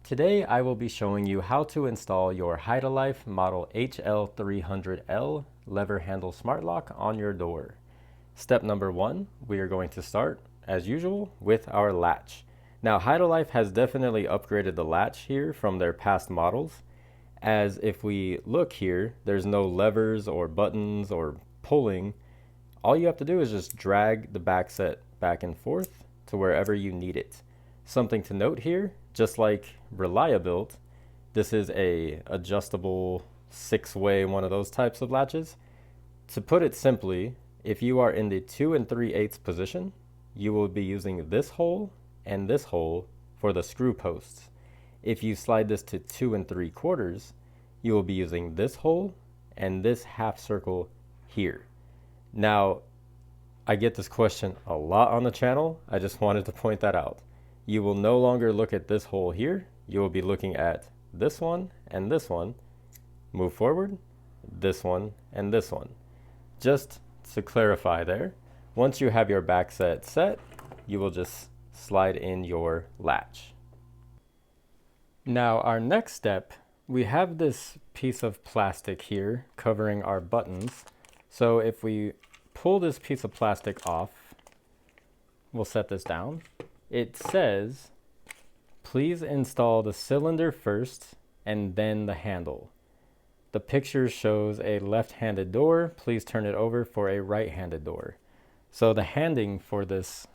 Today I will be showing you how to install your Hidalife model HL-300L lever handle smart lock on your door. Step number 1, we are going to start, as usual, with our latch. Now Hidalife has definitely upgraded the latch here from their past models, as if we look here, there's no levers or buttons or pulling. All you have to do is just drag the back set back and forth to wherever you need it. Something to note here, just like Reliabuilt, this is a adjustable 6-way, one of those types of latches. To put it simply, if you are in the 2 3/8 position, you will be using this hole and this hole for the screw posts. If you slide this to 2 3/4, you will be using this hole and this half circle here. Now, I get this question a lot on the channel. I just wanted to point that out. You will no longer look at this hole here. You will be looking at this one and this one. Move forward, this one and this one. Just to clarify there, once you have your back set, you will just slide in your latch. Now our next step, we have this piece of plastic here covering our buttons. So if we pull this piece of plastic off, we'll set this down. It says, please install the cylinder first and then the handle. The picture shows a left-handed door. Please turn it over for a right-handed door. So the handing for this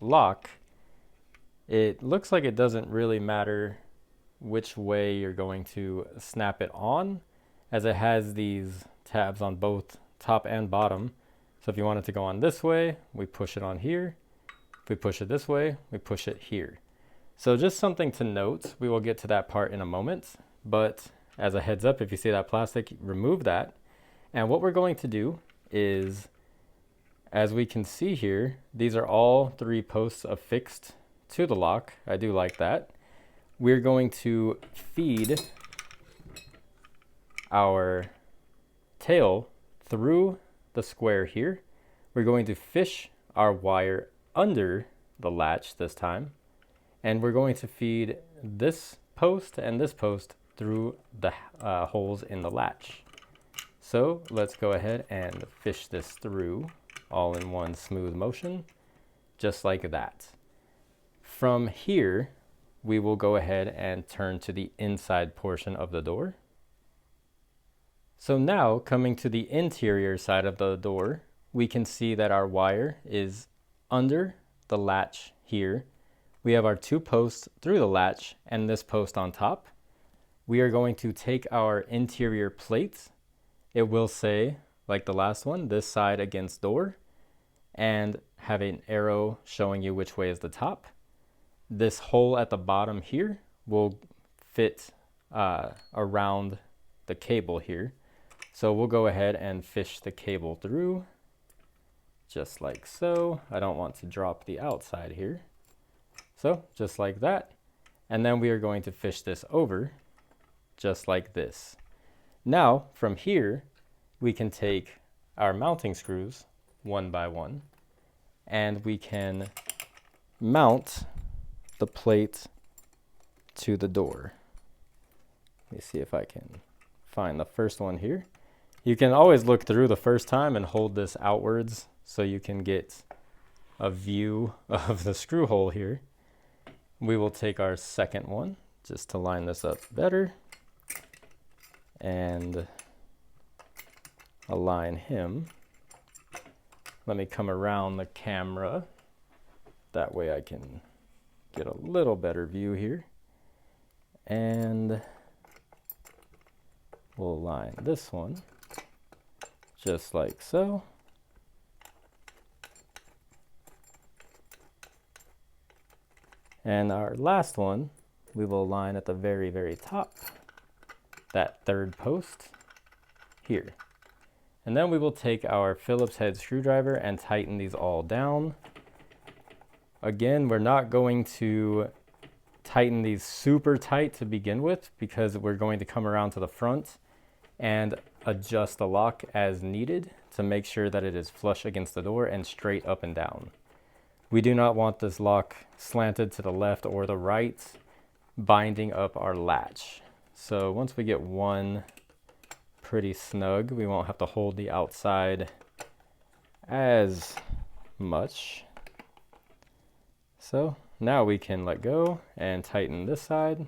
lock, it looks like it doesn't really matter which way you're going to snap it on, as it has these tabs on both top and bottom. So if you want it to go on this way, we push it on here. If we push it this way, we push it here. So just something to note. We will get to that part in a moment, but as a heads up, if you see that plastic, remove that. And what we're going to do is, as we can see here, these are all 3 posts affixed to the lock. I do like that. We're going to feed our tail through the square here. We're going to fish our wire under the latch this time, and we're going to feed this post and this post through the holes in the latch. So let's go ahead and fish this through all in one smooth motion, just like that. From here, we will go ahead and turn to the inside portion of the door. So now, coming to the interior side of the door, we can see that our wire is under the latch here. We have our 2 posts through the latch and this post on top. We are going to take our interior plate. It will say, like the last one, this side against door, and have an arrow showing you which way is the top. This hole at the bottom here will fit around the cable here. So we'll go ahead and fish the cable through, just like so. I don't want to drop the outside here. So just like that. And then we are going to fish this over, just like this. Now, from here, we can take our mounting screws one by one, and we can mount the plate to the door. Let me see if I can find the first one here. You can always look through the first time and hold this outwards so you can get a view of the screw hole here. We will take our second one just to line this up better and align him. Let me come around the camera. That way I can get a little better view here. And we'll align this one just like so. And our last one, we will align at the very, very top, that 3rd post here. And then we will take our Phillips head screwdriver and tighten these all down. Again, we're not going to tighten these super tight to begin with, because we're going to come around to the front and adjust the lock as needed to make sure that it is flush against the door and straight up and down. We do not want this lock slanted to the left or the right. binding up our latch. So once we get one pretty snug, we won't have to hold the outside as much. So now we can let go and tighten this side.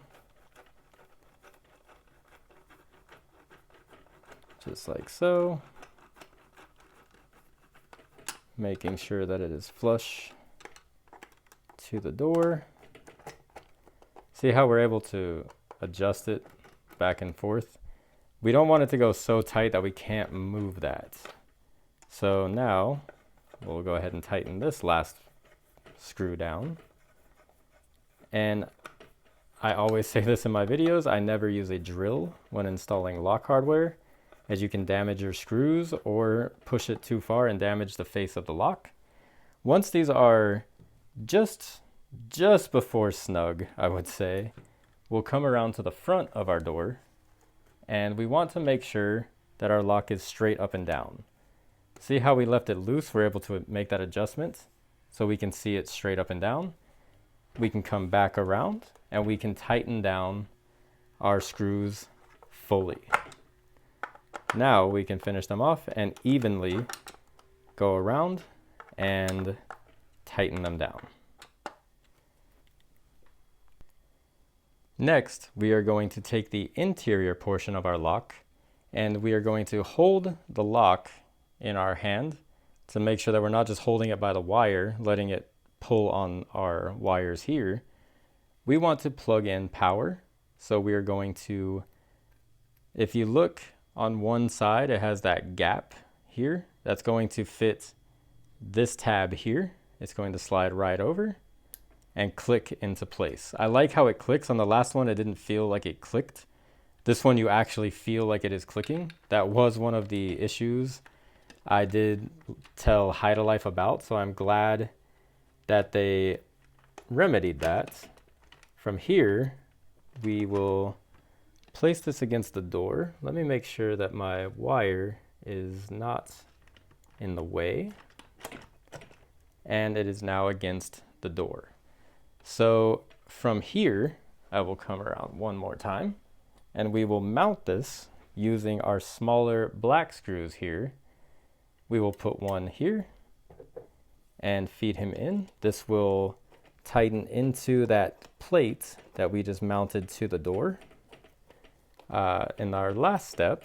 Just like so. Making sure that it is flush to the door. See how we're able to adjust it back and forth? We don't want it to go so tight that we can't move that. So now we'll go ahead and tighten this last screw down. And I always say this in my videos, I never use a drill when installing lock hardware, as you can damage your screws or push it too far and damage the face of the lock. Once these are just before snug, I would say, we'll come around to the front of our door, and we want to make sure that our lock is straight up and down. See how we left it loose? We're able to make that adjustment so we can see it straight up and down. We can come back around and we can tighten down our screws fully. Now we can finish them off and evenly go around and tighten them down. Next, we are going to take the interior portion of our lock and we are going to hold the lock in our hand to make sure that we're not just holding it by the wire, letting it pull on our wires here. We want to plug in power. So we are going to, if you look on one side, it has that gap here. That's going to fit this tab here. It's going to slide right over and click into place. I like how it clicks. On the last one, it didn't feel like it clicked. This one, you actually feel like it is clicking. That was one of the issues I did tell Hidalife about, so I'm glad that they remedied that. From here, we will place this against the door. Let me make sure that my wire is not in the way. And it is now against the door. So from here, I will come around one more time and we will mount this using our smaller black screws here. We will put one here and feed him in. This will tighten into that plate that we just mounted to the door. In our last step,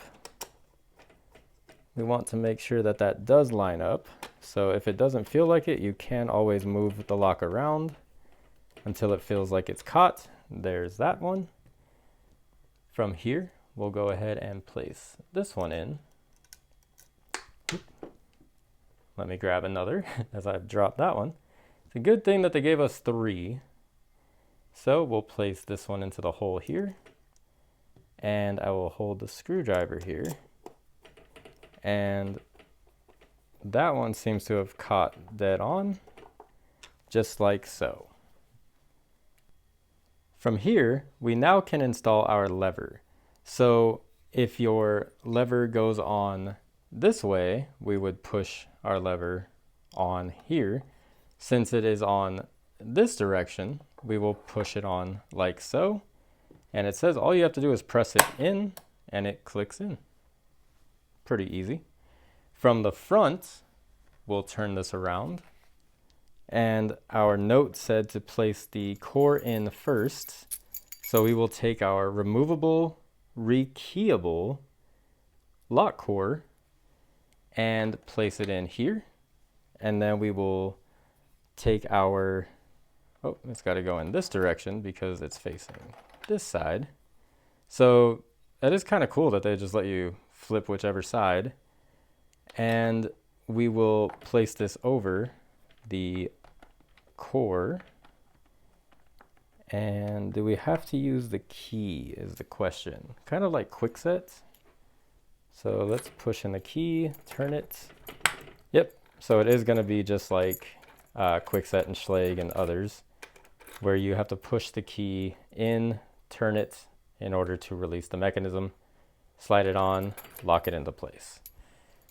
we want to make sure that that does line up. So if it doesn't feel like it, you can always move the lock around until it feels like it's caught. There's that one. From here, we'll go ahead and place this one in. Let me grab another as I've dropped that one. It's a good thing that they gave us 3. So we'll place this one into the hole here. And I will hold the screwdriver here. And that one seems to have caught dead on, just like so. From here, we now can install our lever. So if your lever goes on this way, we would push our lever on here. Since it is on this direction, we will push it on like so. And it says all you have to do is press it in and it clicks in. Pretty easy. From the front, we'll turn this around. And our note said to place the core in first. So we will take our removable, rekeyable lock core and place it in here. And then we will take our, oh, it's got to go in this direction because it's facing this side. So that is kind of cool that they just let you flip whichever side. And we will place this over the core. And do we have to use the key is the question. Kind of like Quickset. So let's push in the key, turn it. Yep, so it is going to be just like Quickset and Schlage and others, where you have to push the key in, turn it in order to release the mechanism, slide it on, lock it into place.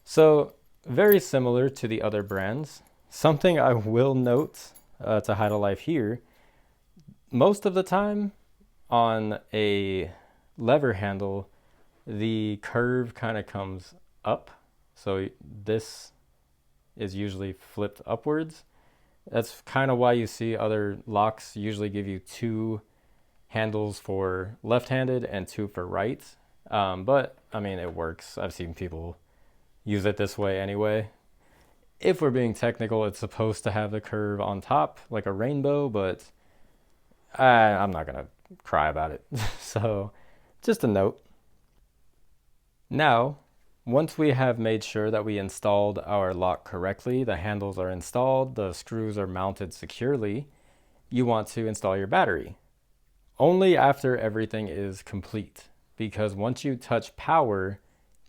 So very similar to the other brands. Something I will note to Hidalife here, most of the time on a lever handle, the curve kind of comes up. So this is usually flipped upwards. That's kind of why you see other locks usually give you two handles for left-handed and two for right. But I mean, it works. I've seen people use it this way anyway. If we're being technical, it's supposed to have the curve on top like a rainbow, but I'm not gonna cry about it. So just a note. Now, once we have made sure that we installed our lock correctly, the handles are installed, the screws are mounted securely, you want to install your battery. Only after everything is complete, because once you touch power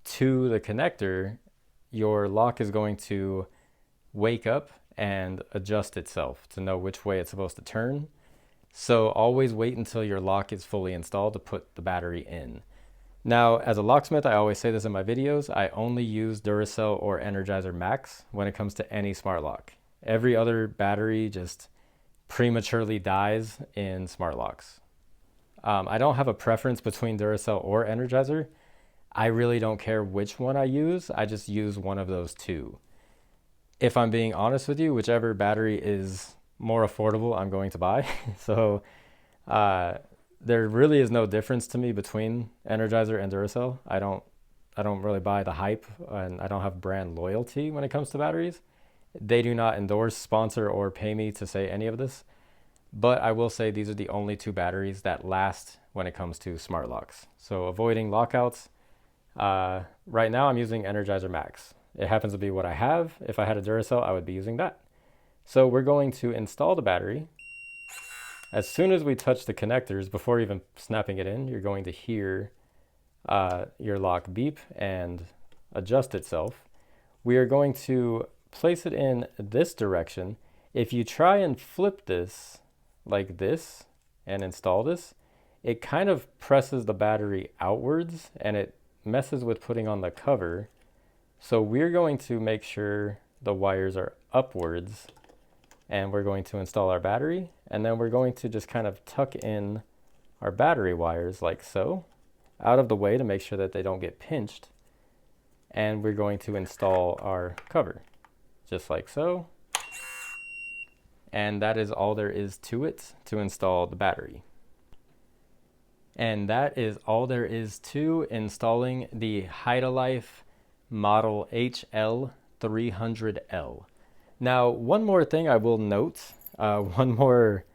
to the connector, your lock is going to wake up and adjust itself to know which way it's supposed to turn. So always wait until your lock is fully installed to put the battery in. Now, as a locksmith, I always say this in my videos, I only use Duracell or Energizer Max when it comes to any smart lock. Every other battery just prematurely dies in smart locks. I don't have a preference between Duracell or Energizer. I really don't care which one I use. I just use one of those two. If I'm being honest with you, whichever battery is more affordable, I'm going to buy. So there really is no difference to me between Energizer and Duracell. I don't really buy the hype, and I don't have brand loyalty when it comes to batteries. They do not endorse, sponsor, or pay me to say any of this. But I will say these are the only two batteries that last when it comes to smart locks. So avoiding lockouts. Right now I'm using Energizer Max. It happens to be what I have. If I had a Duracell, I would be using that. So we're going to install the battery. As soon as we touch the connectors, before even snapping it in, you're going to hear your lock beep and adjust itself. We are going to place it in this direction. If you try and flip this like this and install this, it kind of presses the battery outwards and it messes with putting on the cover. So we're going to make sure the wires are upwards, and we're going to install our battery, and then we're going to just kind of tuck in our battery wires like so, out of the way to make sure that they don't get pinched. And we're going to install our cover just like so. And that is all there is to it to install the battery. And that is all there is to installing the Hidalife model HL-300L. Now, one more thing I will note, one more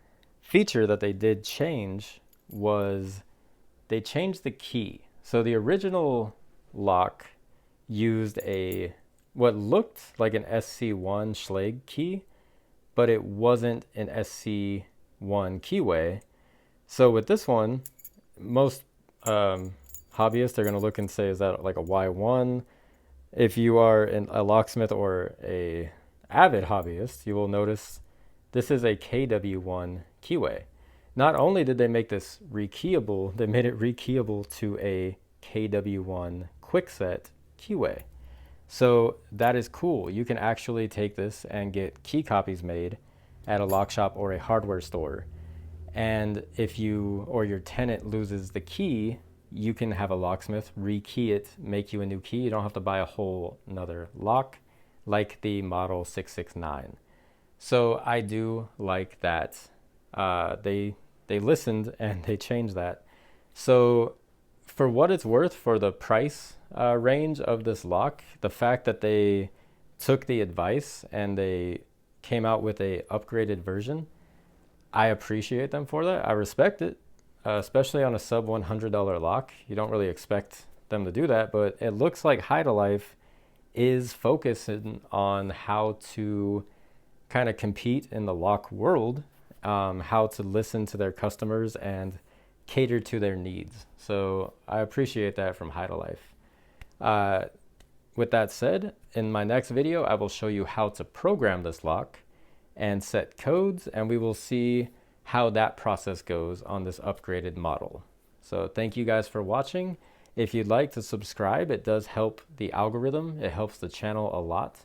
feature that they did change was they changed the key. So the original lock used what looked like an SC1 Schlage key, but it wasn't an SC1 keyway. So with this one, most hobbyists are going to look and say, is that like a Y1? If you are a locksmith or a avid hobbyist, you will notice this is a KW1 keyway. Not only did they make this rekeyable, they made it rekeyable to a KW1 quickset keyway. So that is cool. You can actually take this and get key copies made at a lock shop or a hardware store. And if you or your tenant loses the key, you can have a locksmith rekey it, make you a new key. You don't have to buy a whole another lock like the Model 669. So I do like that they listened and they changed that. So for what it's worth, for the price range of this lock, the fact that they took the advice and they came out with a upgraded version, I appreciate them for that. I respect it, especially on a sub $100 lock. You don't really expect them to do that, but it looks like Hidalife is focusing on how to kind of compete in the lock world, how to listen to their customers and cater to their needs. So I appreciate that from Hidalife. With that said, in my next video, I will show you how to program this lock and set codes, and we will see how that process goes on this upgraded model. So thank you guys for watching. If you'd like to subscribe, it does help the algorithm. It helps the channel a lot.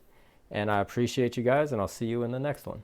And I appreciate you guys, and I'll see you in the next one.